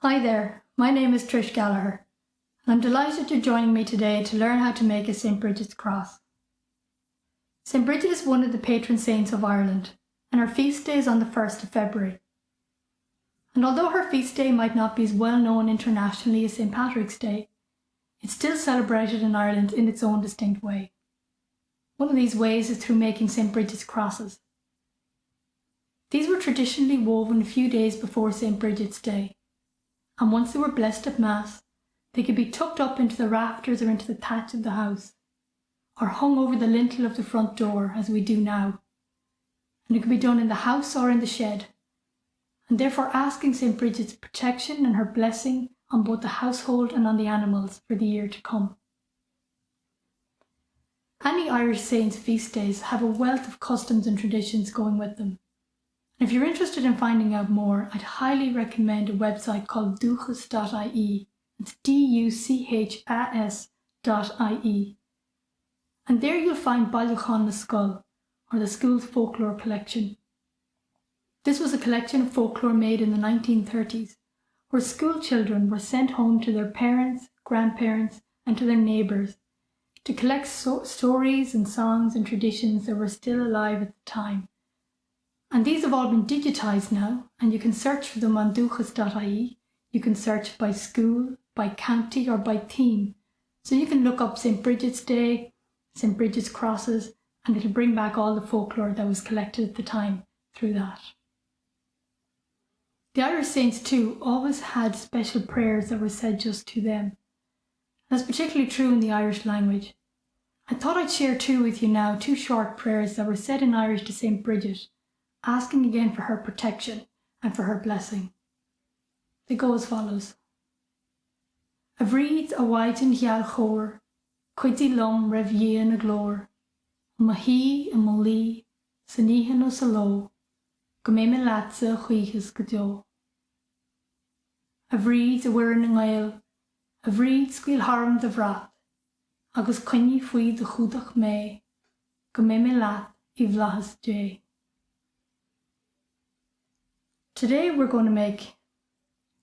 Hi there, my name is Trish Gallagher, and I'm delighted you're joining me today to learn how to make a St. Brigid's cross. St. Brigid is one of the patron saints of Ireland, and her feast day is on the 1st of February. And although her feast day might not be as well known internationally as St. Patrick's Day, it's still celebrated in Ireland in its own distinct way. One of these ways is through making St. Brigid's crosses. These were traditionally woven a few days before St. Brigid's Day, and once they were blessed at Mass, they could be tucked up into the rafters or into the thatch of the house, or hung over the lintel of the front door as we do now. And it could be done in the house or in the shed, and therefore asking St. Brigid's protection and her blessing on both the household and on the animals for the year to come. Any Irish saints' feast days have a wealth of customs and traditions going with them. And if you're interested in finding out more, I'd highly recommend a website called Dúchais.ie. It's Duchas.ie. And there you'll find Baile Átha Cliath, or the school's folklore collection. This was a collection of folklore made in the 1930s, where school children were sent home to their parents, grandparents, and to their neighbours to collect stories and songs and traditions that were still alive at the time. And these have all been digitised now, and you can search for them on Duchas.ie. You can search by school, by county, or by theme. So you can look up St. Brigid's Day, St. Brigid's crosses, and it'll bring back all the folklore that was collected at the time through that. The Irish saints too always had special prayers that were said just to them. That's particularly true in the Irish language. I thought I'd share two with you now, two short prayers that were said in Irish to St. Brigid, asking again for her protection and for her blessing. They go as follows. A Brigid Ó Laoghaire, Cuidí lom raibh dhian a glór, Mahí a Molí, Sanihan ó Saló, go mé me latsa chuichas go deo. A Brigid a Wirin an Gael, a Brigid scuil harm de Vrat, agus cunni fui de chudach mé, go mé me lat I vlahas dé. Today we're going to make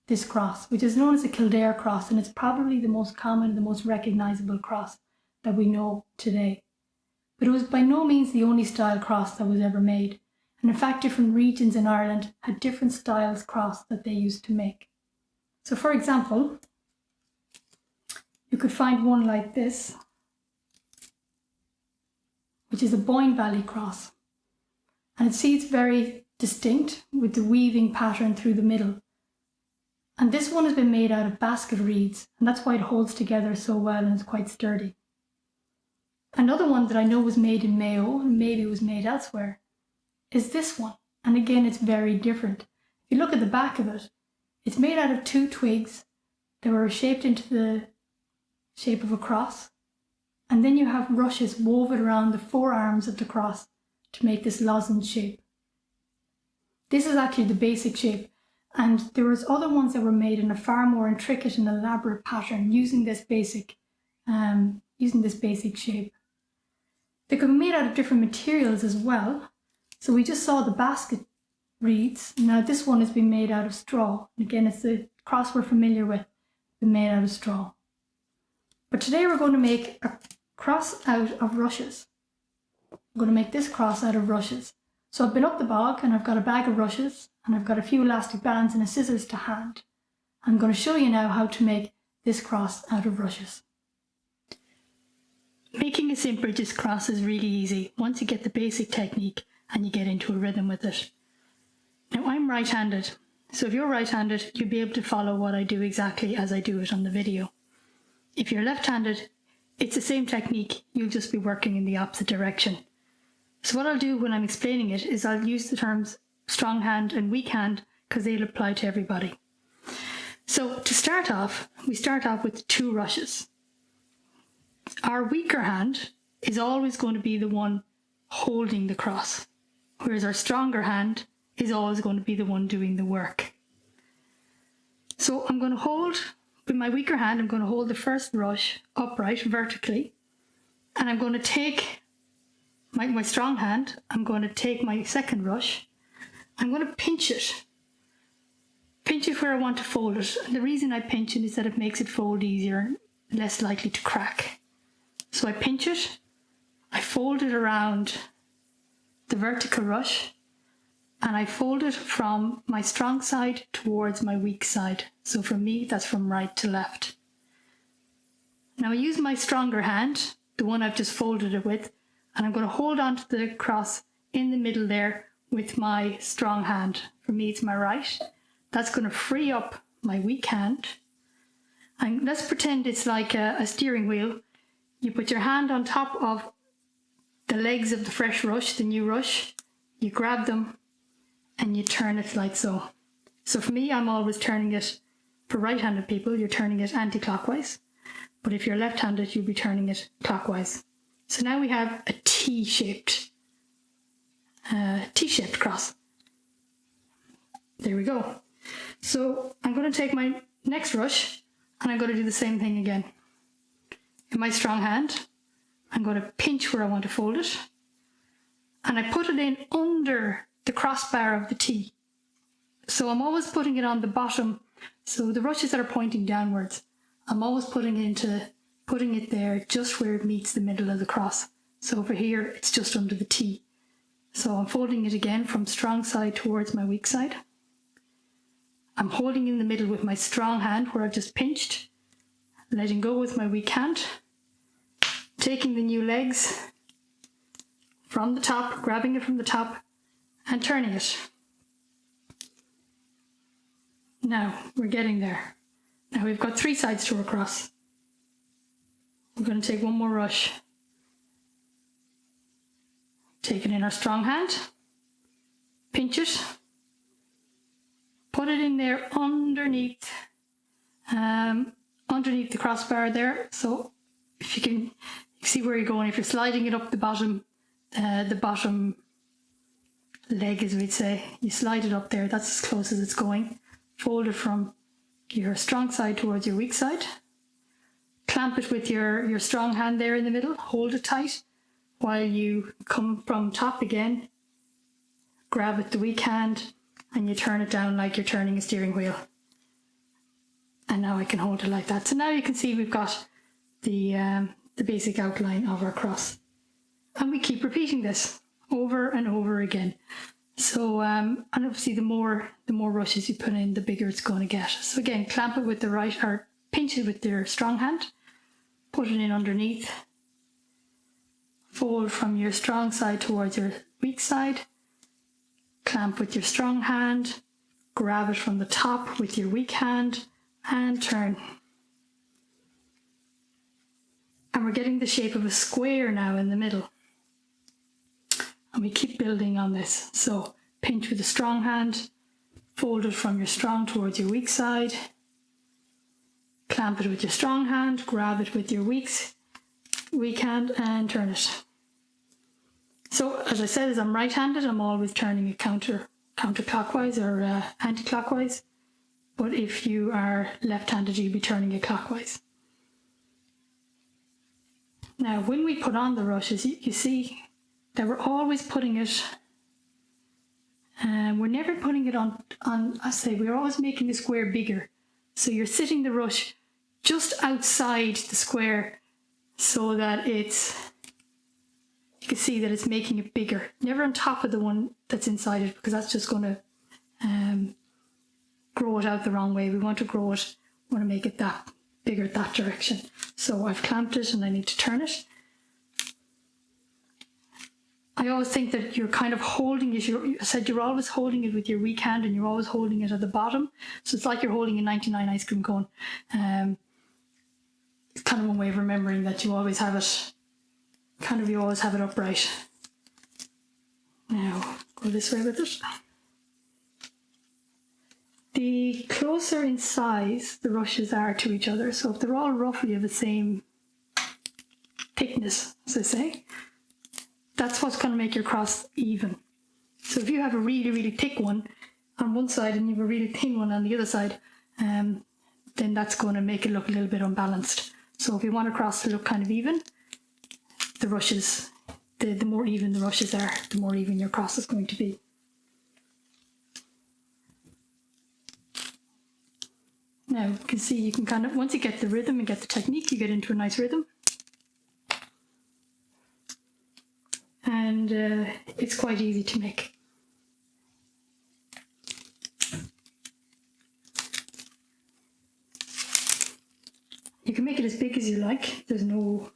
this cross, which is known as a Kildare cross, and it's probably the most common, the most recognisable cross that we know today. But it was by no means the only style cross that was ever made, and in fact different regions in Ireland had different styles cross that they used to make. So for example, you could find one like this, which is a Boyne Valley cross, and it's very distinct with the weaving pattern through the middle. And this one has been made out of basket reeds, and that's why it holds together so well and it's quite sturdy. Another one that I know was made in Mayo, and maybe was made elsewhere, is this one. And again, it's very different. If you look at the back of it, it's made out of two twigs that were shaped into the shape of a cross. And then you have rushes woven around the four arms of the cross to make this lozenge shape. This is actually the basic shape, and there was other ones that were made in a far more intricate and elaborate pattern using this basic shape. They could be made out of different materials as well. So we just saw the basket reeds. Now this one has been made out of straw. And again, it's the cross we're familiar with, been made out of straw. But today we're going to make a cross out of rushes. I'm going to make this cross out of rushes. So I've been up the bog and I've got a bag of rushes and I've got a few elastic bands and a scissors to hand. I'm going to show you now how to make this cross out of rushes. Making a St. Brigid's cross is really easy once you get the basic technique and you get into a rhythm with it. Now I'm right-handed, so if you're right-handed, you'll be able to follow what I do exactly as I do it on the video. If you're left-handed, it's the same technique, you'll just be working in the opposite direction. So what I'll do when I'm explaining it is I'll use the terms strong hand and weak hand because they'll apply to everybody. So to start off, we start off with two rushes. Our weaker hand is always going to be the one holding the cross, whereas our stronger hand is always going to be the one doing the work. So I'm going to hold, with my weaker hand, I'm going to hold the first rush upright vertically, and I'm going to take my strong hand, I'm going to take my second rush, I'm going to pinch it pinch it where I want to fold it. And the reason I pinch it is that it makes it fold easier and less likely to crack. So I pinch it, I fold it around the vertical rush, and I fold it from my strong side towards my weak side. So for me, that's from right to left. Now I use my stronger hand, the one I've just folded it with, and I'm going to hold on to the cross in the middle there with my strong hand. For me, it's my right. That's going to free up my weak hand. And let's pretend it's like a steering wheel. You put your hand on top of the legs of the fresh rush, the new rush. You grab them and you turn it like so. So for me, I'm always turning it, for right-handed people, you're turning it anti-clockwise. But if you're left-handed, you'll be turning it clockwise. So now we have a T-shaped cross. There we go. So I'm going to take my next rush and I'm going to do the same thing again. In my strong hand, I'm going to pinch where I want to fold it, and I put it in under the crossbar of the T. So I'm always putting it on the bottom. So the rushes that are pointing downwards, I'm always putting it there just where it meets the middle of the cross. So over here, it's just under the T. So I'm folding it again from strong side towards my weak side. I'm holding in the middle with my strong hand where I've just pinched, letting go with my weak hand, taking the new legs from the top, grabbing it from the top and turning it. Now we're getting there. Now we've got 3 sides to our cross. We're going to take one more rush. Take it in our strong hand, pinch it, put it in there underneath the crossbar there. So if you can see where you're going, if you're sliding it up the bottom leg, as we'd say, you slide it up there, that's as close as it's going. Fold it from your strong side towards your weak side. Clamp it with your strong hand there in the middle, hold it tight while you come from top again, grab with the weak hand and you turn it down like you're turning a steering wheel. And now I can hold it like that. So now you can see we've got the basic outline of our cross. And we keep repeating this over and over again. So, and obviously the more rushes you put in, the bigger it's going to get. So again, clamp it with the right, or pinch it with your strong hand, put it in underneath, fold from your strong side towards your weak side, clamp with your strong hand, grab it from the top with your weak hand, and turn. And we're getting the shape of a square now in the middle. And we keep building on this. So pinch with a strong hand, fold it from your strong towards your weak side, clamp it with your strong hand, grab it with your weak hand and turn it. So as I said, as I'm right-handed, I'm always turning it counterclockwise or anti-clockwise. But if you are left-handed, you'll be turning it clockwise. Now, when we put on the rushes, you see that we're always putting it, and we're never putting it on, we're always making the square bigger. So you're sitting the rush just outside the square so that you can see that it's making it bigger. Never on top of the one that's inside it, because that's just going to grow it out the wrong way. We want to grow it, we want to make it that bigger that direction. So I've clamped it and I need to turn it. I always think that you're kind of holding it, you're always holding it with your weak hand and you're always holding it at the bottom. So it's like you're holding a 99 ice cream cone. It's kind of one way of remembering that you always have it, upright. Now, go this way with it. The closer in size the rushes are to each other, so if they're all roughly of the same thickness, as I say, that's what's going to make your cross even. So if you have a really, really thick one on one side and you have a really thin one on the other side, then that's going to make it look a little bit unbalanced. So if you want a cross to look kind of even, the rushes, the more even the rushes are, the more even your cross is going to be. Now you can see, you can kind of, once you get the rhythm and get the technique, you get into a nice rhythm. And it's quite easy to make. You can make it as big as you like. There's no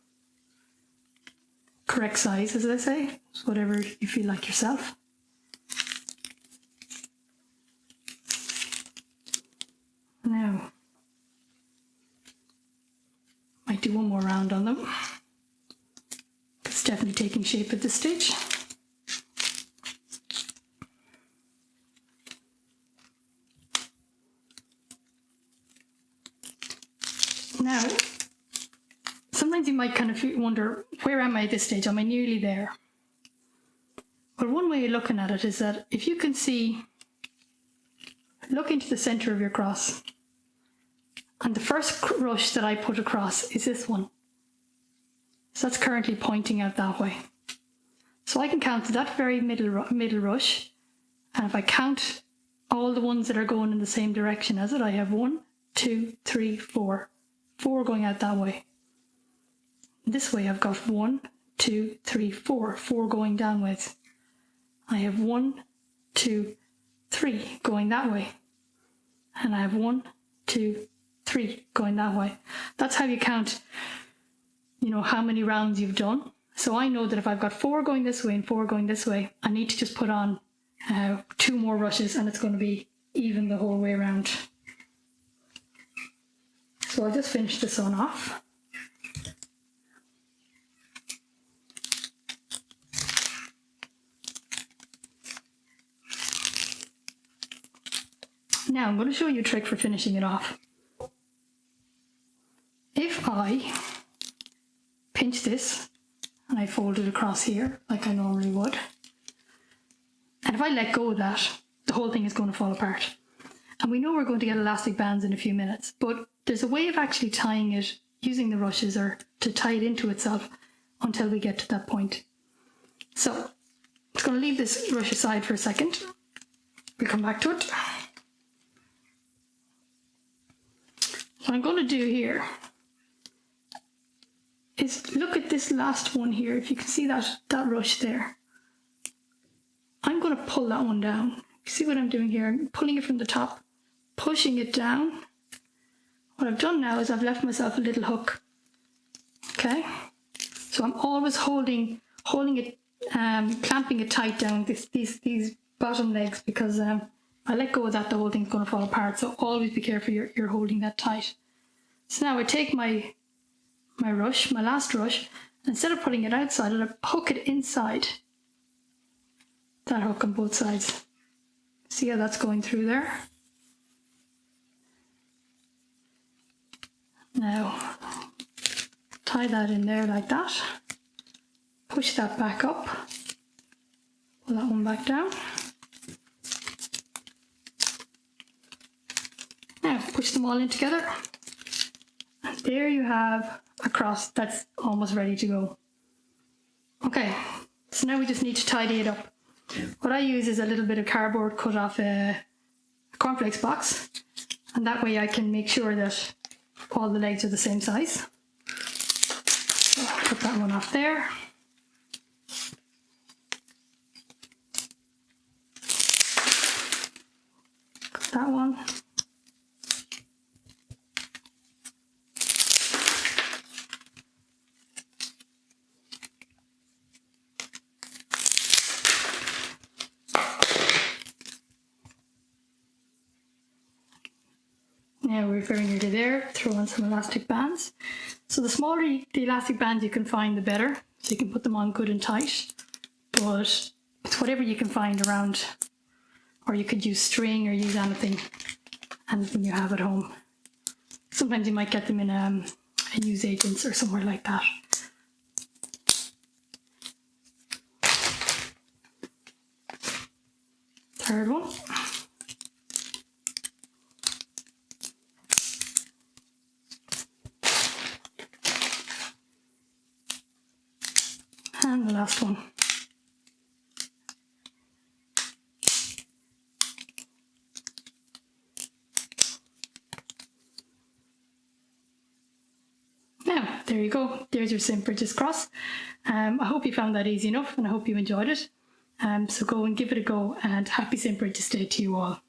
correct size, as I say. It's whatever you feel like yourself. Now, might do one more round on them. It's definitely taking shape at this stage. Now, sometimes you might kind of wonder, where am I at this stage? Am I nearly there? Well, one way of looking at it is that if you can see, look into the center of your cross, and the first rush that I put across is this one. So that's currently pointing out that way. So I can count to that very middle rush, and if I count all the ones that are going in the same direction as it, I have 1, 2, 3, 4. 4 going out that way. This way I've got 1, 2, 3, 4. 4 going downwards. I have 1, 2, 3 going that way. And I have 1, 2, 3 going that way. That's how you count, you know, how many rounds you've done. So I know that if I've got 4 going this way and 4 going this way, I need to just put on 2 more rushes and it's going to be even the whole way around. So I'll just finish this one off. Now I'm going to show you a trick for finishing it off. If I pinch this and I fold it across here like I normally would, and if I let go of that, the whole thing is going to fall apart. And we know we're going to get elastic bands in a few minutes, but there's a way of actually tying it using the rushes or to tie it into itself until we get to that point. So I'm just going to leave this rush aside for a second. We'll come back to it. What I'm going to do here is look at this last one here. If you can see that rush there, I'm going to pull that one down. You see what I'm doing here? I'm pulling it from the top, pushing it down. What I've done now is I've left myself a little hook. Okay, so I'm always holding it, clamping it tight down these bottom legs, because I let go of that, the whole thing's going to fall apart. So always be careful you're holding that tight. So now I take my rush, my last rush, instead of putting it outside, I'll hook it inside that hook on both sides. See how that's going through there? Now, tie that in there like that. Push that back up. Pull that one back down. Now, push them all in together. And there you have a cross that's almost ready to go. Okay, so now we just need to tidy it up. What I use is a little bit of cardboard cut off a cornflakes box, and that way I can make sure that all the legs are the same size. So I'll put that one off there. Cut that one. Now we're very nearly there. Throw on some elastic bands. So the smaller the elastic bands you can find, the better. So you can put them on good and tight. But it's whatever you can find around. Or you could use string or use anything you have at home. Sometimes you might get them in a newsagents or somewhere like that. Third one. And the last one. there you go. There's your St. Brigid's cross. I hope you found that easy enough, and I hope you enjoyed it. So go and give it a go, and happy St. Brigid's Day to you all.